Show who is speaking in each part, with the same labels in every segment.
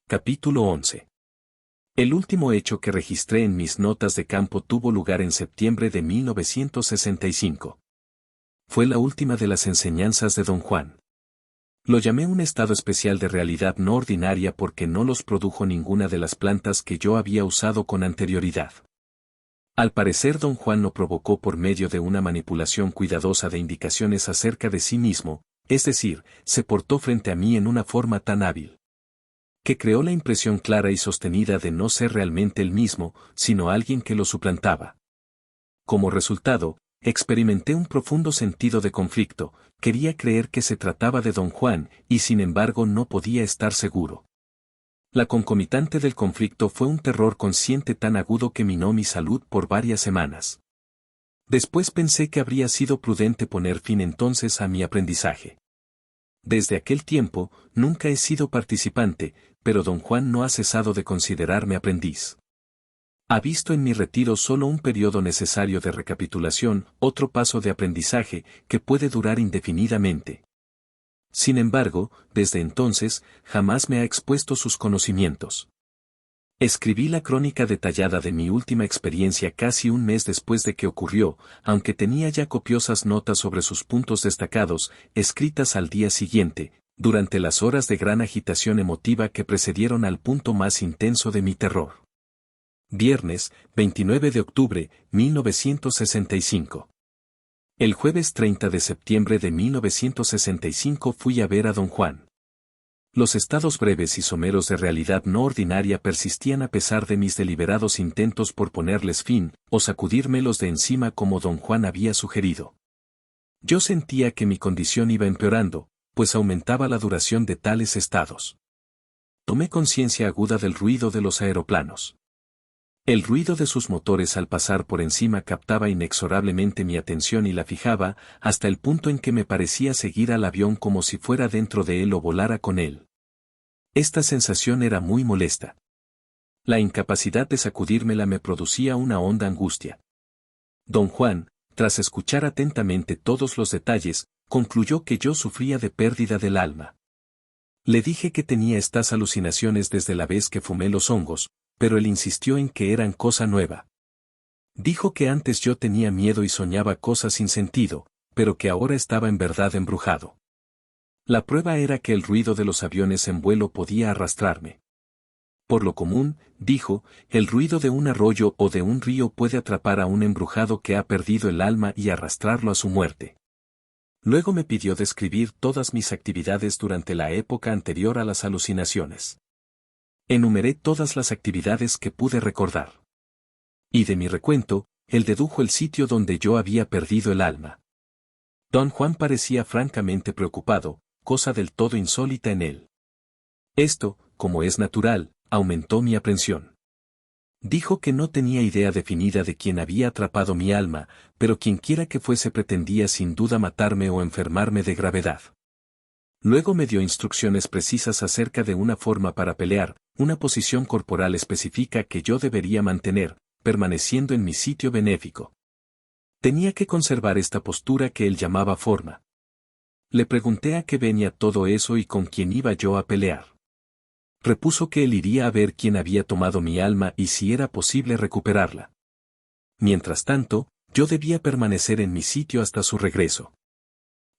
Speaker 1: Capítulo 11. El último hecho que registré en mis notas de campo tuvo lugar en septiembre de 1965. Fue la última de las enseñanzas de Don Juan. Lo llamé un estado especial de realidad no ordinaria porque no los produjo ninguna de las plantas que yo había usado con anterioridad. Al parecer Don Juan lo provocó por medio de una manipulación cuidadosa de indicaciones acerca de sí mismo, es decir, se portó frente a mí en una forma tan hábil que creó la impresión clara y sostenida de no ser realmente el mismo, sino alguien que lo suplantaba. Como resultado, experimenté un profundo sentido de conflicto, quería creer que se trataba de Don Juan, y sin embargo no podía estar seguro. La concomitante del conflicto fue un terror consciente tan agudo que minó mi salud por varias semanas. Después pensé que habría sido prudente poner fin entonces a mi aprendizaje. Desde aquel tiempo, nunca he sido participante, pero Don Juan no ha cesado de considerarme aprendiz. Ha visto en mi retiro solo un periodo necesario de recapitulación, otro paso de aprendizaje, que puede durar indefinidamente. Sin embargo, desde entonces, jamás me ha expuesto sus conocimientos. Escribí la crónica detallada de mi última experiencia casi un mes después de que ocurrió, aunque tenía ya copiosas notas sobre sus puntos destacados, escritas al día siguiente, durante las horas de gran agitación emotiva que precedieron al punto más intenso de mi terror. Viernes, 29 de octubre, 1965. El jueves 30 de septiembre de 1965 fui a ver a Don Juan. Los estados breves y someros de realidad no ordinaria persistían a pesar de mis deliberados intentos por ponerles fin, o sacudírmelos de encima como Don Juan había sugerido. Yo sentía que mi condición iba empeorando, pues aumentaba la duración de tales estados. Tomé conciencia aguda del ruido de los aeroplanos. El ruido de sus motores al pasar por encima captaba inexorablemente mi atención y la fijaba, hasta el punto en que me parecía seguir al avión como si fuera dentro de él o volara con él. Esta sensación era muy molesta. La incapacidad de sacudírmela me producía una honda angustia. Don Juan, tras escuchar atentamente todos los detalles, concluyó que yo sufría de pérdida del alma. Le dije que tenía estas alucinaciones desde la vez que fumé los hongos, pero él insistió en que eran cosa nueva. Dijo que antes yo tenía miedo y soñaba cosas sin sentido, pero que ahora estaba en verdad embrujado. La prueba era que el ruido de los aviones en vuelo podía arrastrarme. Por lo común, dijo, el ruido de un arroyo o de un río puede atrapar a un embrujado que ha perdido el alma y arrastrarlo a su muerte. Luego me pidió describir todas mis actividades durante la época anterior a las alucinaciones. Enumeré todas las actividades que pude recordar. Y de mi recuento, él dedujo el sitio donde yo había perdido el alma. Don Juan parecía francamente preocupado, cosa del todo insólita en él. Esto, como es natural, aumentó mi aprensión. Dijo que no tenía idea definida de quién había atrapado mi alma, pero quienquiera que fuese pretendía sin duda matarme o enfermarme de gravedad. Luego me dio instrucciones precisas acerca de una forma para pelear, una posición corporal específica que yo debería mantener, permaneciendo en mi sitio benéfico. Tenía que conservar esta postura que él llamaba forma. Le pregunté a qué venía todo eso y con quién iba yo a pelear. Repuso que él iría a ver quién había tomado mi alma y si era posible recuperarla. Mientras tanto, yo debía permanecer en mi sitio hasta su regreso.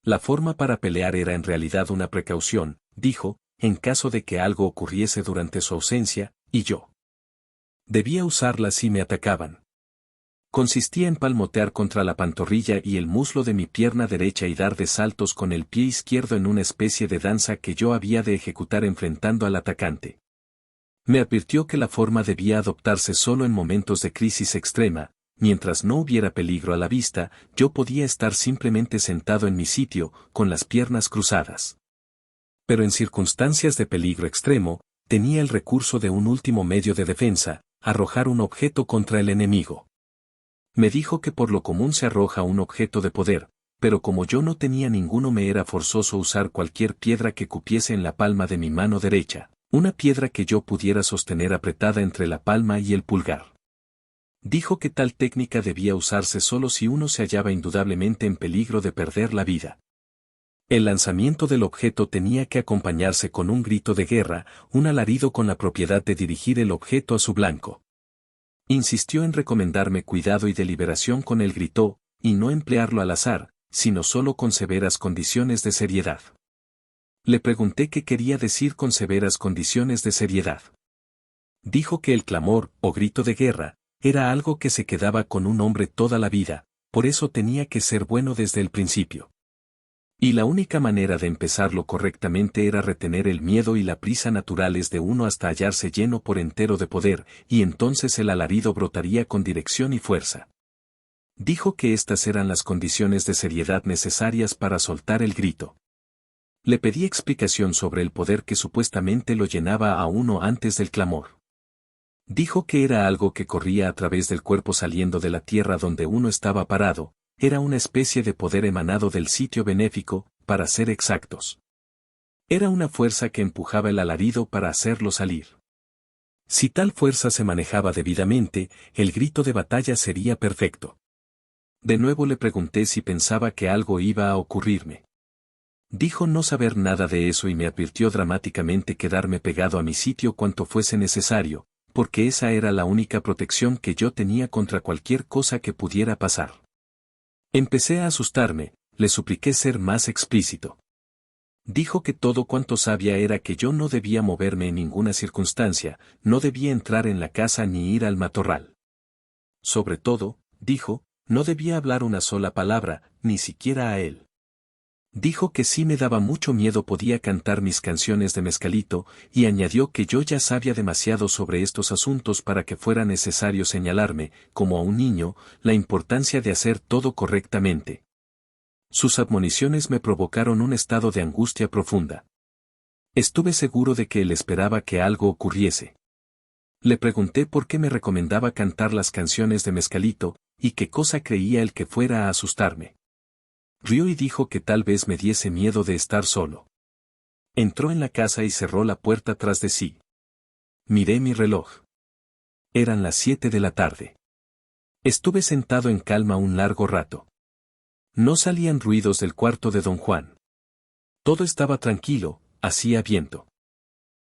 Speaker 1: La forma para pelear era en realidad una precaución, dijo, en caso de que algo ocurriese durante su ausencia, y yo debía usarla si me atacaban. Consistía en palmotear contra la pantorrilla y el muslo de mi pierna derecha y dar de saltos con el pie izquierdo en una especie de danza que yo había de ejecutar enfrentando al atacante. Me advirtió que la forma debía adoptarse solo en momentos de crisis extrema, mientras no hubiera peligro a la vista, yo podía estar simplemente sentado en mi sitio, con las piernas cruzadas. Pero en circunstancias de peligro extremo, tenía el recurso de un último medio de defensa, arrojar un objeto contra el enemigo. Me dijo que por lo común se arroja un objeto de poder, pero como yo no tenía ninguno me era forzoso usar cualquier piedra que cupiese en la palma de mi mano derecha, una piedra que yo pudiera sostener apretada entre la palma y el pulgar. Dijo que tal técnica debía usarse solo si uno se hallaba indudablemente en peligro de perder la vida. El lanzamiento del objeto tenía que acompañarse con un grito de guerra, un alarido con la propiedad de dirigir el objeto a su blanco. Insistió en recomendarme cuidado y deliberación con el grito, y no emplearlo al azar, sino solo con severas condiciones de seriedad. Le pregunté qué quería decir con severas condiciones de seriedad. Dijo que el clamor, o grito de guerra, era algo que se quedaba con un hombre toda la vida, por eso tenía que ser bueno desde el principio. Y la única manera de empezarlo correctamente era retener el miedo y la prisa naturales de uno hasta hallarse lleno por entero de poder, y entonces el alarido brotaría con dirección y fuerza. Dijo que estas eran las condiciones de seriedad necesarias para soltar el grito. Le pedí explicación sobre el poder que supuestamente lo llenaba a uno antes del clamor. Dijo que era algo que corría a través del cuerpo saliendo de la tierra donde uno estaba parado, era una especie de poder emanado del sitio benéfico, para ser exactos. Era una fuerza que empujaba el alarido para hacerlo salir. Si tal fuerza se manejaba debidamente, el grito de batalla sería perfecto. De nuevo le pregunté si pensaba que algo iba a ocurrirme. Dijo no saber nada de eso y me advirtió dramáticamente quedarme pegado a mi sitio cuanto fuese necesario, porque esa era la única protección que yo tenía contra cualquier cosa que pudiera pasar. Empecé a asustarme, le supliqué ser más explícito. Dijo que todo cuanto sabía era que yo no debía moverme en ninguna circunstancia, no debía entrar en la casa ni ir al matorral. Sobre todo, dijo, no debía hablar una sola palabra, ni siquiera a él. Dijo que si me daba mucho miedo podía cantar mis canciones de mezcalito, y añadió que yo ya sabía demasiado sobre estos asuntos para que fuera necesario señalarme, como a un niño, la importancia de hacer todo correctamente. Sus admoniciones me provocaron un estado de angustia profunda. Estuve seguro de que él esperaba que algo ocurriese. Le pregunté por qué me recomendaba cantar las canciones de mezcalito, y qué cosa creía él que fuera a asustarme. Rió y dijo que tal vez me diese miedo de estar solo. Entró en la casa y cerró la puerta tras de sí. Miré mi reloj. Eran las 7 de la tarde. Estuve sentado en calma un largo rato. No salían ruidos del cuarto de don Juan. Todo estaba tranquilo, hacía viento.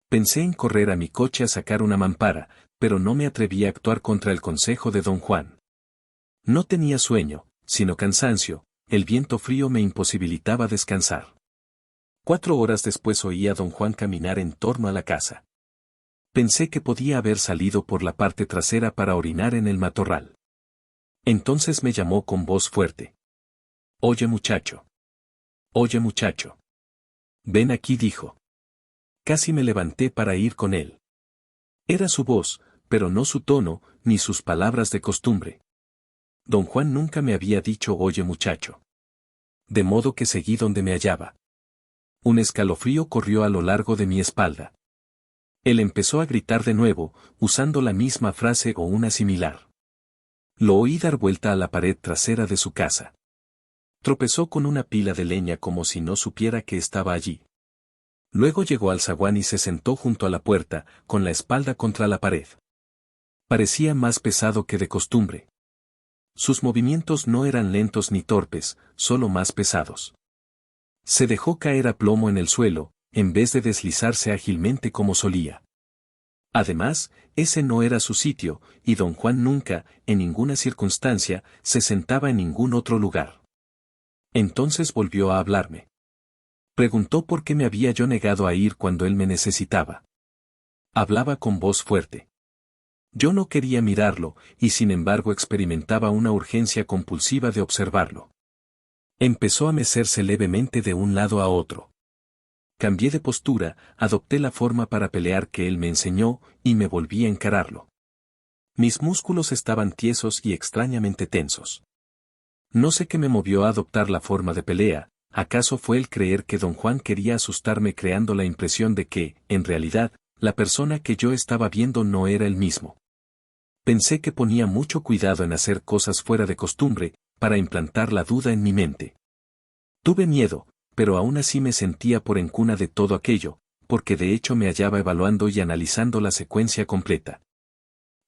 Speaker 1: Pensé en correr a mi coche a sacar una mampara, pero no me atreví a actuar contra el consejo de don Juan. No tenía sueño, sino cansancio. El viento frío me imposibilitaba descansar. 4 horas después oí a don Juan caminar en torno a la casa. Pensé que podía haber salido por la parte trasera para orinar en el matorral. Entonces me llamó con voz fuerte. Oye muchacho. Oye muchacho. Ven aquí dijo. Casi me levanté para ir con él. Era su voz, pero no su tono, ni sus palabras de costumbre. Don Juan nunca me había dicho oye muchacho. De modo que seguí donde me hallaba. Un escalofrío corrió a lo largo de mi espalda. Él empezó a gritar de nuevo, usando la misma frase o una similar. Lo oí dar vuelta a la pared trasera de su casa. Tropezó con una pila de leña como si no supiera que estaba allí. Luego llegó al zaguán y se sentó junto a la puerta, con la espalda contra la pared. Parecía más pesado que de costumbre. Sus movimientos no eran lentos ni torpes, solo más pesados. Se dejó caer a plomo en el suelo, en vez de deslizarse ágilmente como solía. Además, ese no era su sitio, y don Juan nunca, en ninguna circunstancia, se sentaba en ningún otro lugar. Entonces volvió a hablarme. Preguntó por qué me había yo negado a ir cuando él me necesitaba. Hablaba con voz fuerte. Yo no quería mirarlo, y sin embargo experimentaba una urgencia compulsiva de observarlo. Empezó a mecerse levemente de un lado a otro. Cambié de postura, adopté la forma para pelear que él me enseñó, y me volví a encararlo. Mis músculos estaban tiesos y extrañamente tensos. No sé qué me movió a adoptar la forma de pelea, acaso fue el creer que don Juan quería asustarme creando la impresión de que, en realidad, la persona que yo estaba viendo no era el mismo. Pensé que ponía mucho cuidado en hacer cosas fuera de costumbre, para implantar la duda en mi mente. Tuve miedo, pero aún así me sentía por encuna de todo aquello, porque de hecho me hallaba evaluando y analizando la secuencia completa.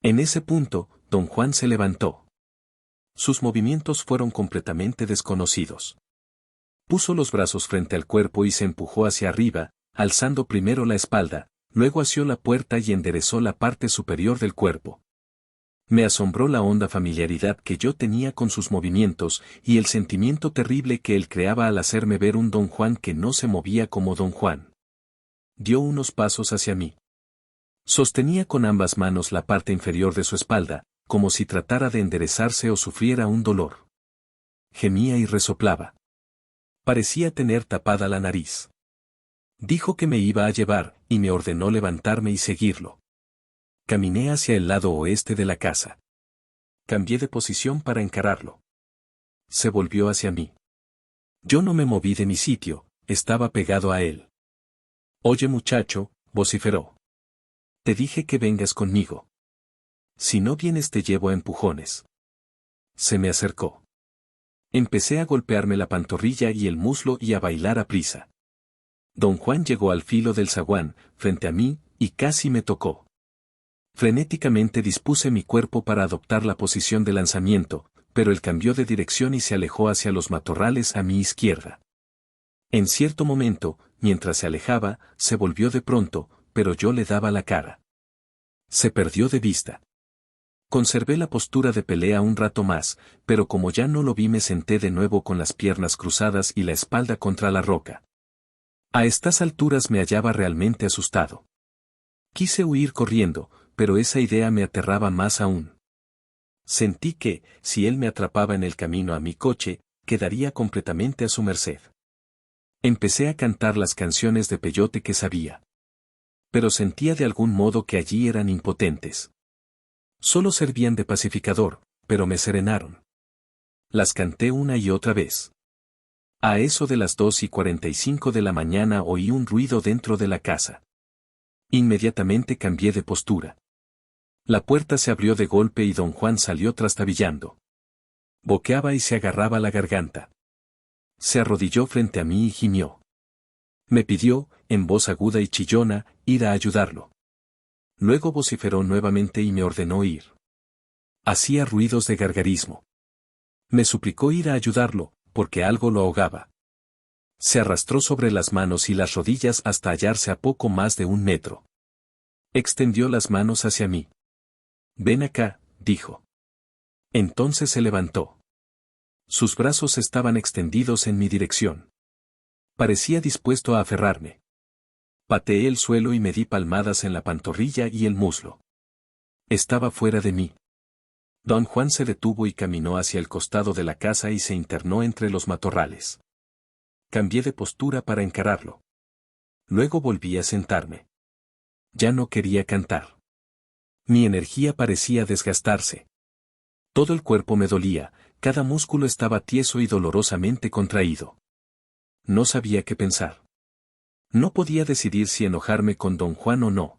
Speaker 1: En ese punto, don Juan se levantó. Sus movimientos fueron completamente desconocidos. Puso los brazos frente al cuerpo y se empujó hacia arriba, alzando primero la espalda, luego asió la puerta y enderezó la parte superior del cuerpo. Me asombró la honda familiaridad que yo tenía con sus movimientos y el sentimiento terrible que él creaba al hacerme ver un Don Juan que no se movía como Don Juan. Dio unos pasos hacia mí. Sostenía con ambas manos la parte inferior de su espalda, como si tratara de enderezarse o sufriera un dolor. Gemía y resoplaba. Parecía tener tapada la nariz. Dijo que me iba a llevar, y me ordenó levantarme y seguirlo. Caminé hacia el lado oeste de la casa. Cambié de posición para encararlo. Se volvió hacia mí. Yo no me moví de mi sitio, estaba pegado a él. «Oye muchacho», vociferó. «Te dije que vengas conmigo. Si no vienes te llevo a empujones». Se me acercó. Empecé a golpearme la pantorrilla y el muslo y a bailar a prisa. Don Juan llegó al filo del zaguán, frente a mí, y casi me tocó. Frenéticamente dispuse mi cuerpo para adoptar la posición de lanzamiento, pero él cambió de dirección y se alejó hacia los matorrales a mi izquierda. En cierto momento, mientras se alejaba, se volvió de pronto, pero yo le daba la cara. Se perdió de vista. Conservé la postura de pelea un rato más, pero como ya no lo vi me senté de nuevo con las piernas cruzadas y la espalda contra la roca. A estas alturas me hallaba realmente asustado. Quise huir corriendo, pero esa idea me aterraba más aún. Sentí que, si él me atrapaba en el camino a mi coche, quedaría completamente a su merced. Empecé a cantar las canciones de peyote que sabía. Pero sentía de algún modo que allí eran impotentes. Solo servían de pacificador, pero me serenaron. Las canté una y otra vez. A eso de las 2:45 de la mañana oí un ruido dentro de la casa. Inmediatamente cambié de postura. La puerta se abrió de golpe y don Juan salió trastabillando. Boqueaba y se agarraba la garganta. Se arrodilló frente a mí y gimió. Me pidió, en voz aguda y chillona, ir a ayudarlo. Luego vociferó nuevamente y me ordenó ir. Hacía ruidos de gargarismo. Me suplicó ir a ayudarlo, porque algo lo ahogaba. Se arrastró sobre las manos y las rodillas hasta hallarse a poco más de 1 metro. Extendió las manos hacia mí. «Ven acá», dijo. Entonces se levantó. Sus brazos estaban extendidos en mi dirección. Parecía dispuesto a aferrarme. Pateé el suelo y me di palmadas en la pantorrilla y el muslo. Estaba fuera de mí. Don Juan se detuvo y caminó hacia el costado de la casa y se internó entre los matorrales. Cambié de postura para encararlo. Luego volví a sentarme. Ya no quería cantar. Mi energía parecía desgastarse. Todo el cuerpo me dolía, cada músculo estaba tieso y dolorosamente contraído. No sabía qué pensar. No podía decidir si enojarme con don Juan o no.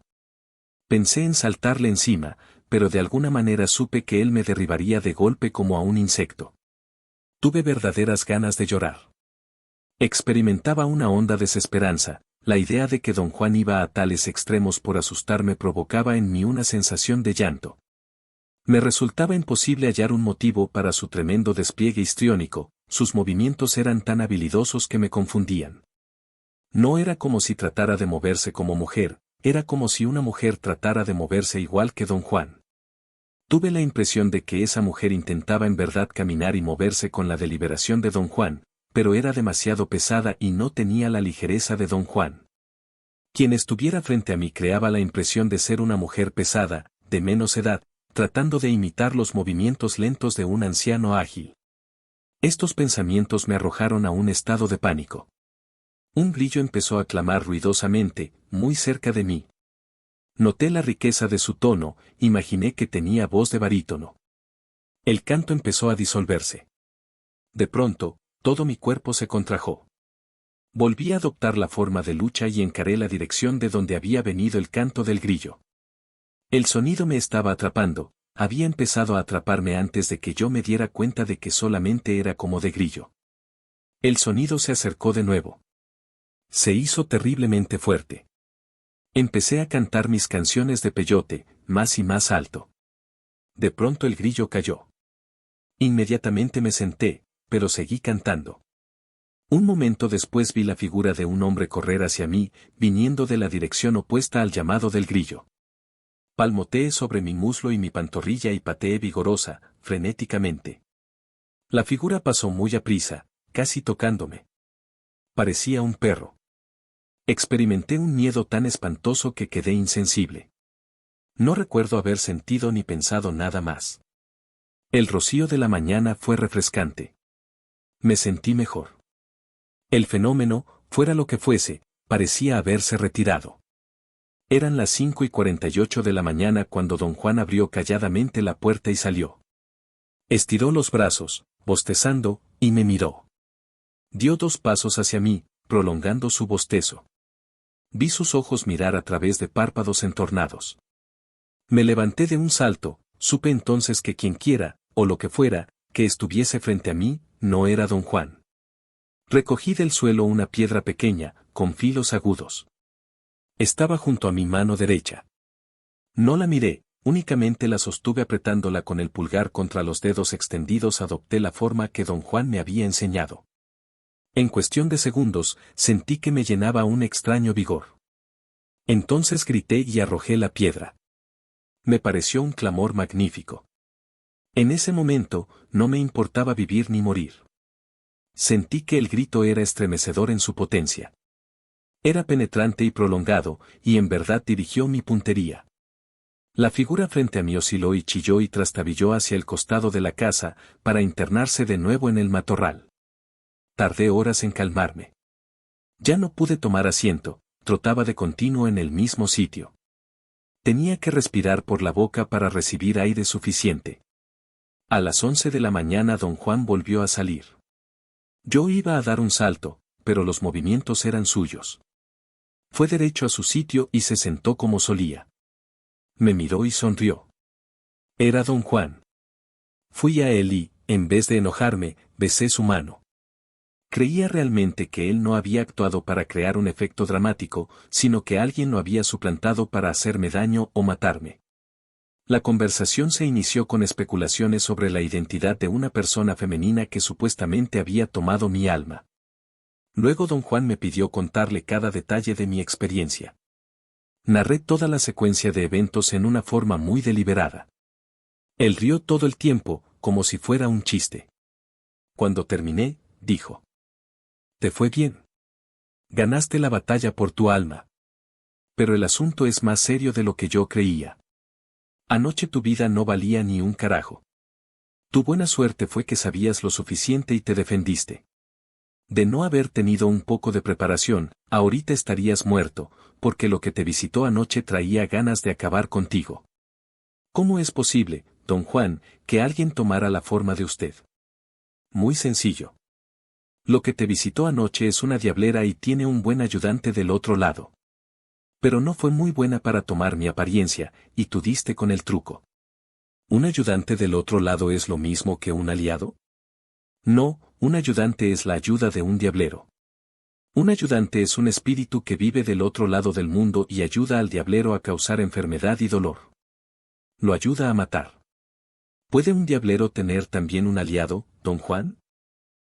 Speaker 1: Pensé en saltarle encima, pero de alguna manera supe que él me derribaría de golpe como a un insecto. Tuve verdaderas ganas de llorar. Experimentaba una honda desesperanza, la idea de que don Juan iba a tales extremos por asustarme provocaba en mí una sensación de llanto. Me resultaba imposible hallar un motivo para su tremendo despliegue histriónico, sus movimientos eran tan habilidosos que me confundían. No era como si tratara de moverse como mujer, era como si una mujer tratara de moverse igual que don Juan. Tuve la impresión de que esa mujer intentaba en verdad caminar y moverse con la deliberación de don Juan, pero era demasiado pesada y no tenía la ligereza de don Juan. Quien estuviera frente a mí creaba la impresión de ser una mujer pesada, de menos edad, tratando de imitar los movimientos lentos de un anciano ágil. Estos pensamientos me arrojaron a un estado de pánico. Un grillo empezó a clamar ruidosamente, muy cerca de mí. Noté la riqueza de su tono, imaginé que tenía voz de barítono. El canto empezó a disolverse. De pronto, todo mi cuerpo se contrajo. Volví a adoptar la forma de lucha y encaré la dirección de donde había venido el canto del grillo. El sonido me estaba atrapando, había empezado a atraparme antes de que yo me diera cuenta de que solamente era como de grillo. El sonido se acercó de nuevo. Se hizo terriblemente fuerte. Empecé a cantar mis canciones de peyote, más y más alto. De pronto el grillo cayó. Inmediatamente me senté, pero seguí cantando. Un momento después vi la figura de un hombre correr hacia mí, viniendo de la dirección opuesta al llamado del grillo. Palmoteé sobre mi muslo y mi pantorrilla y pateé vigorosa, frenéticamente. La figura pasó muy aprisa, casi tocándome. Parecía un perro. Experimenté un miedo tan espantoso que quedé insensible. No recuerdo haber sentido ni pensado nada más. El rocío de la mañana fue refrescante. Me sentí mejor. El fenómeno, fuera lo que fuese, parecía haberse retirado. Eran las 5:48 de la mañana cuando don Juan abrió calladamente la puerta y salió. Estiró los brazos, bostezando, y me miró. Dio 2 pasos hacia mí, prolongando su bostezo. Vi sus ojos mirar a través de párpados entornados. Me levanté de un salto, supe entonces que quienquiera, o lo que fuera, que estuviese frente a mí, no era don Juan. Recogí del suelo una piedra pequeña, con filos agudos. Estaba junto a mi mano derecha. No la miré, únicamente la sostuve apretándola con el pulgar contra los dedos extendidos. Adopté la forma que don Juan me había enseñado. En cuestión de segundos, sentí que me llenaba un extraño vigor. Entonces grité y arrojé la piedra. Me pareció un clamor magnífico. En ese momento, no me importaba vivir ni morir. Sentí que el grito era estremecedor en su potencia. Era penetrante y prolongado, y en verdad dirigió mi puntería. La figura frente a mí osciló y chilló y trastabilló hacia el costado de la casa, para internarse de nuevo en el matorral. Tardé horas en calmarme. Ya no pude tomar asiento, trotaba de continuo en el mismo sitio. Tenía que respirar por la boca para recibir aire suficiente. A las 11 de la mañana don Juan volvió a salir. Yo iba a dar un salto, pero los movimientos eran suyos. Fue derecho a su sitio y se sentó como solía. Me miró y sonrió. Era don Juan. Fui a él y, en vez de enojarme, besé su mano. Creía realmente que él no había actuado para crear un efecto dramático, sino que alguien lo había suplantado para hacerme daño o matarme. La conversación se inició con especulaciones sobre la identidad de una persona femenina que supuestamente había tomado mi alma. Luego don Juan me pidió contarle cada detalle de mi experiencia. Narré toda la secuencia de eventos en una forma muy deliberada. Él rió todo el tiempo, como si fuera un chiste. Cuando terminé, dijo: «Te fue bien. Ganaste la batalla por tu alma. Pero el asunto es más serio de lo que yo creía. Anoche tu vida no valía ni un carajo. Tu buena suerte fue que sabías lo suficiente y te defendiste. De no haber tenido un poco de preparación, ahorita estarías muerto, porque lo que te visitó anoche traía ganas de acabar contigo. ¿Cómo es posible, don Juan, que alguien tomara la forma de usted? Muy sencillo. Lo que te visitó anoche es una diablera y tiene un buen ayudante del otro lado. Pero no fue muy buena para tomar mi apariencia, y tú diste con el truco. ¿Un ayudante del otro lado es lo mismo que un aliado? No, un ayudante es la ayuda de un diablero. Un ayudante es un espíritu que vive del otro lado del mundo y ayuda al diablero a causar enfermedad y dolor. Lo ayuda a matar. ¿Puede un diablero tener también un aliado, don Juan?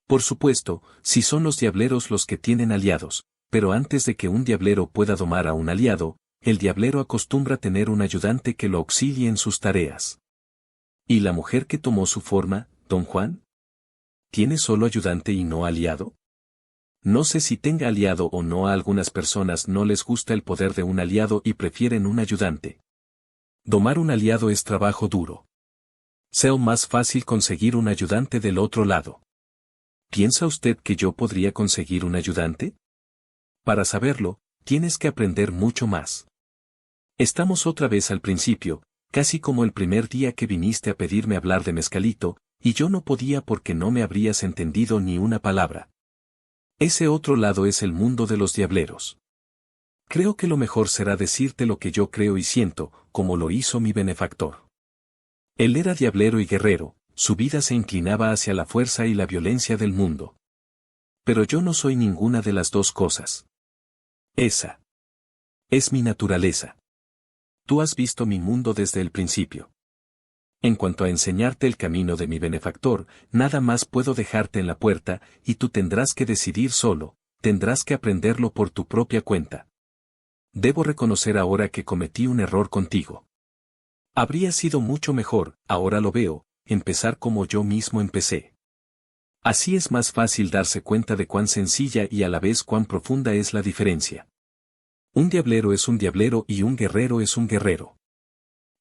Speaker 1: Por supuesto, si son los diableros los que tienen aliados, pero antes de que un diablero pueda domar a un aliado, el diablero acostumbra tener un ayudante que lo auxilie en sus tareas. ¿Y la mujer que tomó su forma, don Juan? ¿Tiene solo ayudante y no aliado? No sé si tenga aliado o no. A algunas personas no les gusta el poder de un aliado y prefieren un ayudante. Domar un aliado es trabajo duro. Sea más fácil conseguir un ayudante del otro lado. ¿Piensa usted que yo podría conseguir un ayudante? Para saberlo, tienes que aprender mucho más. Estamos otra vez al principio, casi como el primer día que viniste a pedirme hablar de mezcalito, y yo no podía porque no me habrías entendido ni una palabra. Ese otro lado es el mundo de los diableros. Creo que lo mejor será decirte lo que yo creo y siento, como lo hizo mi benefactor. Él era diablero y guerrero, su vida se inclinaba hacia la fuerza y la violencia del mundo. Pero yo no soy ninguna de las dos cosas. Esa es mi naturaleza. Tú has visto mi mundo desde el principio. En cuanto a enseñarte el camino de mi benefactor, nada más puedo dejarte en la puerta, y tú tendrás que decidir solo, tendrás que aprenderlo por tu propia cuenta. Debo reconocer ahora que cometí un error contigo. Habría sido mucho mejor, ahora lo veo, empezar como yo mismo empecé. Así es más fácil darse cuenta de cuán sencilla y a la vez cuán profunda es la diferencia. Un diablero es un diablero y un guerrero es un guerrero.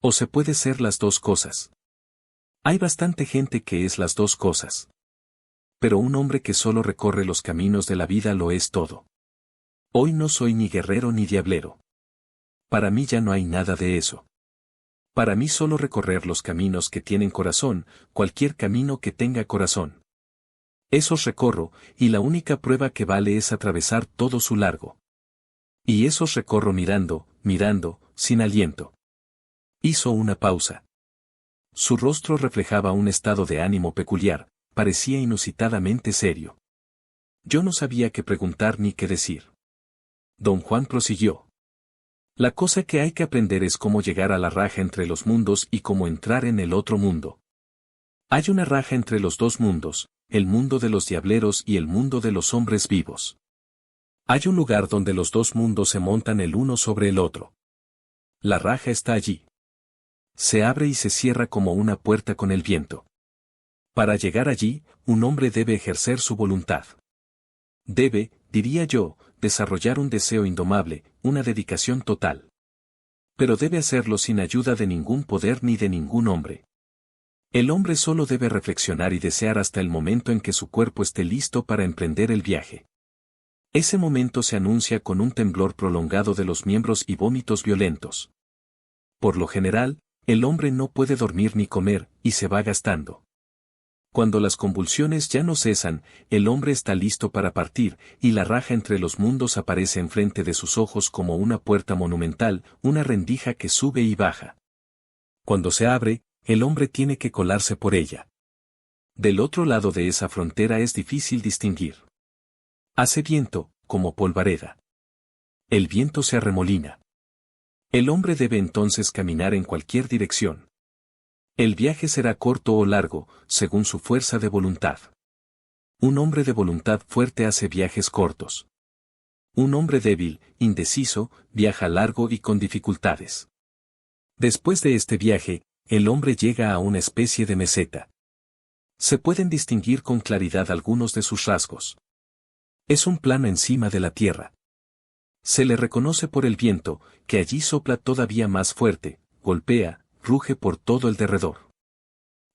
Speaker 1: O se puede ser las dos cosas. Hay bastante gente que es las dos cosas. Pero un hombre que solo recorre los caminos de la vida lo es todo. Hoy no soy ni guerrero ni diablero. Para mí ya no hay nada de eso. Para mí solo recorrer los caminos que tienen corazón, cualquier camino que tenga corazón. Esos recorro, y la única prueba que vale es atravesar todo su largo. Y esos recorro mirando, sin aliento. Hizo una pausa. Su rostro reflejaba un estado de ánimo peculiar, parecía inusitadamente serio. Yo no sabía qué preguntar ni qué decir. Don Juan prosiguió. La cosa que hay que aprender es cómo llegar a la raja entre los mundos y cómo entrar en el otro mundo. Hay una raja entre los dos mundos, el mundo de los diableros y el mundo de los hombres vivos. Hay un lugar donde los dos mundos se montan el uno sobre el otro. La raja está allí. Se abre y se cierra como una puerta con el viento. Para llegar allí, un hombre debe ejercer su voluntad. Debe, diría yo, desarrollar un deseo indomable, una dedicación total. Pero debe hacerlo sin ayuda de ningún poder ni de ningún hombre. El hombre solo debe reflexionar y desear hasta el momento en que su cuerpo esté listo para emprender el viaje. Ese momento se anuncia con un temblor prolongado de los miembros y vómitos violentos. Por lo general, el hombre no puede dormir ni comer, y se va gastando. Cuando las convulsiones ya no cesan, el hombre está listo para partir, y la raja entre los mundos aparece enfrente de sus ojos como una puerta monumental, una rendija que sube y baja. Cuando se abre, el hombre tiene que colarse por ella. Del otro lado de esa frontera es difícil distinguir. Hace viento, como polvareda. El viento se arremolina. El hombre debe entonces caminar en cualquier dirección. El viaje será corto o largo, según su fuerza de voluntad. Un hombre de voluntad fuerte hace viajes cortos. Un hombre débil, indeciso, viaja largo y con dificultades. Después de este viaje, el hombre llega a una especie de meseta. Se pueden distinguir con claridad algunos de sus rasgos. Es un plano encima de la tierra. Se le reconoce por el viento, que allí sopla todavía más fuerte, golpea, ruge por todo el derredor.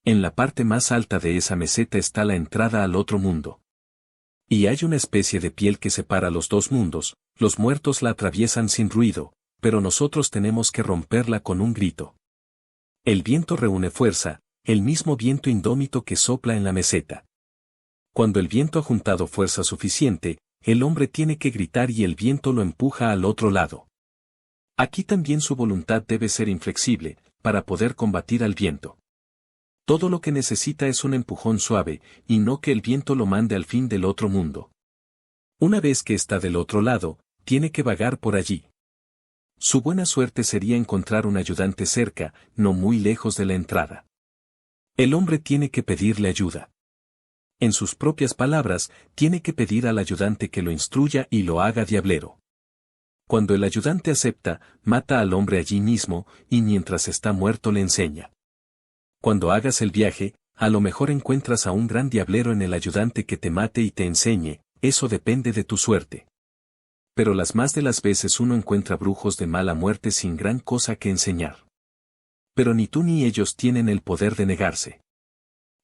Speaker 1: En la parte más alta de esa meseta está la entrada al otro mundo. Y hay una especie de piel que separa los dos mundos, los muertos la atraviesan sin ruido, pero nosotros tenemos que romperla con un grito. El viento reúne fuerza, el mismo viento indómito que sopla en la meseta. Cuando el viento ha juntado fuerza suficiente, el hombre tiene que gritar y el viento lo empuja al otro lado. Aquí también su voluntad debe ser inflexible, para poder combatir al viento. Todo lo que necesita es un empujón suave, y no que el viento lo mande al fin del otro mundo. Una vez que está del otro lado, tiene que vagar por allí. Su buena suerte sería encontrar un ayudante cerca, no muy lejos de la entrada. El hombre tiene que pedirle ayuda. En sus propias palabras, tiene que pedir al ayudante que lo instruya y lo haga diablero. Cuando el ayudante acepta, mata al hombre allí mismo, y mientras está muerto le enseña. Cuando hagas el viaje, a lo mejor encuentras a un gran diablero en el ayudante que te mate y te enseñe, eso depende de tu suerte. Pero las más de las veces uno encuentra brujos de mala muerte sin gran cosa que enseñar. Pero ni tú ni ellos tienen el poder de negarse.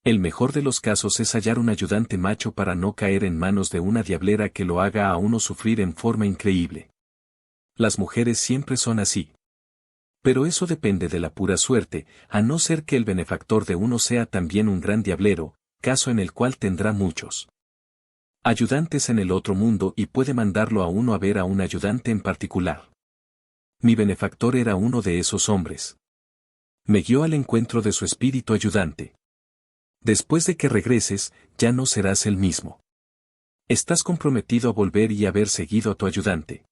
Speaker 1: El mejor de los casos es hallar un ayudante macho para no caer en manos de una diablera que lo haga a uno sufrir en forma increíble. Las mujeres siempre son así. Pero eso depende de la pura suerte, a no ser que el benefactor de uno sea también un gran diablero, caso en el cual tendrá muchos ayudantes en el otro mundo y puede mandarlo a uno a ver a un ayudante en particular. Mi benefactor era uno de esos hombres. Me guió al encuentro de su espíritu ayudante. Después de que regreses, ya no serás el mismo. Estás comprometido a volver y haber seguido a tu ayudante.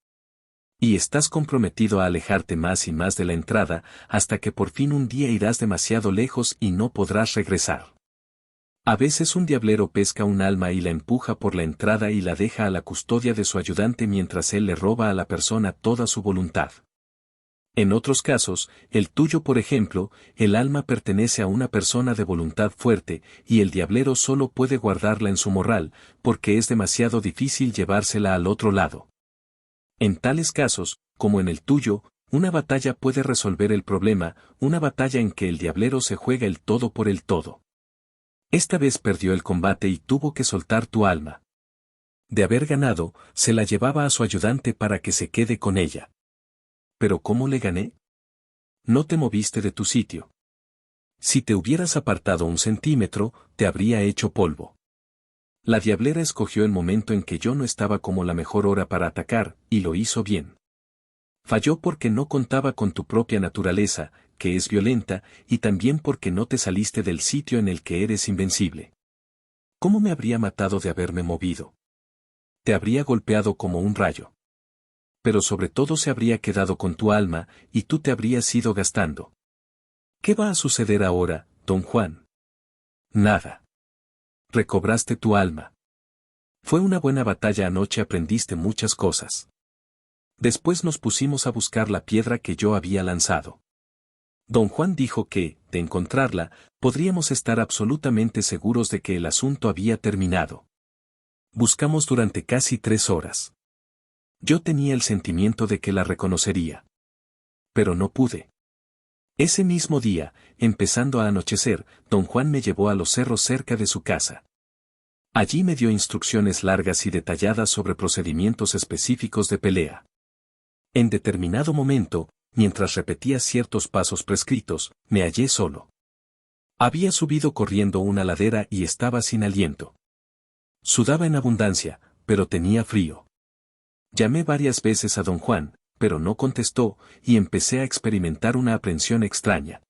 Speaker 1: Y estás comprometido a alejarte más y más de la entrada, hasta que por fin un día irás demasiado lejos y no podrás regresar. A veces un diablero pesca un alma y la empuja por la entrada y la deja a la custodia de su ayudante mientras él le roba a la persona toda su voluntad. En otros casos, el tuyo por ejemplo, el alma pertenece a una persona de voluntad fuerte, y el diablero solo puede guardarla en su morral, porque es demasiado difícil llevársela al otro lado. En tales casos, como en el tuyo, una batalla puede resolver el problema, una batalla en que el diablero se juega el todo por el todo. Esta vez perdió el combate y tuvo que soltar tu alma. De haber ganado, se la llevaba a su ayudante para que se quede con ella. ¿Pero cómo le gané? No te moviste de tu sitio. Si te hubieras apartado 1 centímetro, te habría hecho polvo. La diablera escogió el momento en que yo no estaba como la mejor hora para atacar, y lo hizo bien. Falló porque no contaba con tu propia naturaleza, que es violenta, y también porque no te saliste del sitio en el que eres invencible. ¿Cómo me habría matado de haberme movido? Te habría golpeado como un rayo. Pero sobre todo se habría quedado con tu alma, y tú te habrías ido gastando. ¿Qué va a suceder ahora, don Juan? Nada. Recobraste tu alma. Fue una buena batalla anoche, aprendiste muchas cosas. Después nos pusimos a buscar la piedra que yo había lanzado. Don Juan dijo que, de encontrarla, podríamos estar absolutamente seguros de que el asunto había terminado. Buscamos durante casi 3 horas. Yo tenía el sentimiento de que la reconocería. Pero no pude. Ese mismo día, empezando a anochecer, don Juan me llevó a los cerros cerca de su casa. Allí me dio instrucciones largas y detalladas sobre procedimientos específicos de pelea. En determinado momento, mientras repetía ciertos pasos prescritos, me hallé solo. Había subido corriendo una ladera y estaba sin aliento. Sudaba en abundancia, pero tenía frío. Llamé varias veces a don Juan, pero no contestó, y empecé a experimentar una aprensión extraña.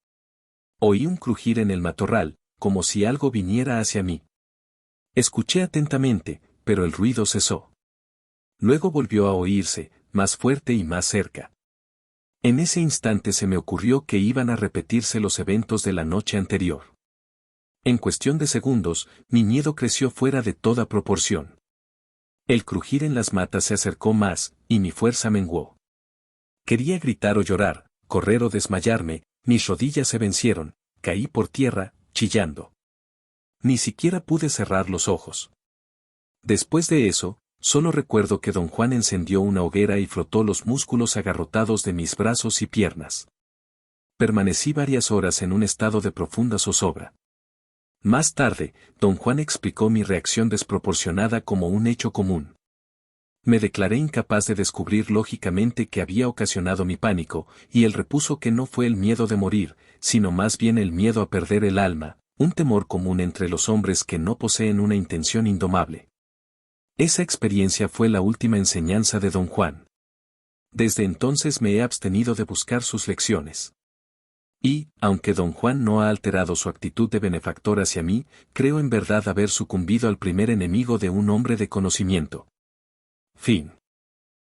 Speaker 1: Oí un crujir en el matorral, como si algo viniera hacia mí. Escuché atentamente, pero el ruido cesó. Luego volvió a oírse, más fuerte y más cerca. En ese instante se me ocurrió que iban a repetirse los eventos de la noche anterior. En cuestión de segundos, mi miedo creció fuera de toda proporción. El crujir en las matas se acercó más, y mi fuerza menguó. Quería gritar o llorar, correr o desmayarme, mis rodillas se vencieron, caí por tierra, chillando. Ni siquiera pude cerrar los ojos. Después de eso, solo recuerdo que don Juan encendió una hoguera y frotó los músculos agarrotados de mis brazos y piernas. Permanecí varias horas en un estado de profunda zozobra. Más tarde, don Juan explicó mi reacción desproporcionada como un hecho común. Me declaré incapaz de descubrir lógicamente qué había ocasionado mi pánico, y él repuso que no fue el miedo de morir, sino más bien el miedo a perder el alma, un temor común entre los hombres que no poseen una intención indomable. Esa experiencia fue la última enseñanza de don Juan. Desde entonces me he abstenido de buscar sus lecciones. Y, aunque don Juan no ha alterado su actitud de benefactor hacia mí, creo en verdad haber sucumbido al primer enemigo de un hombre de conocimiento. Fin.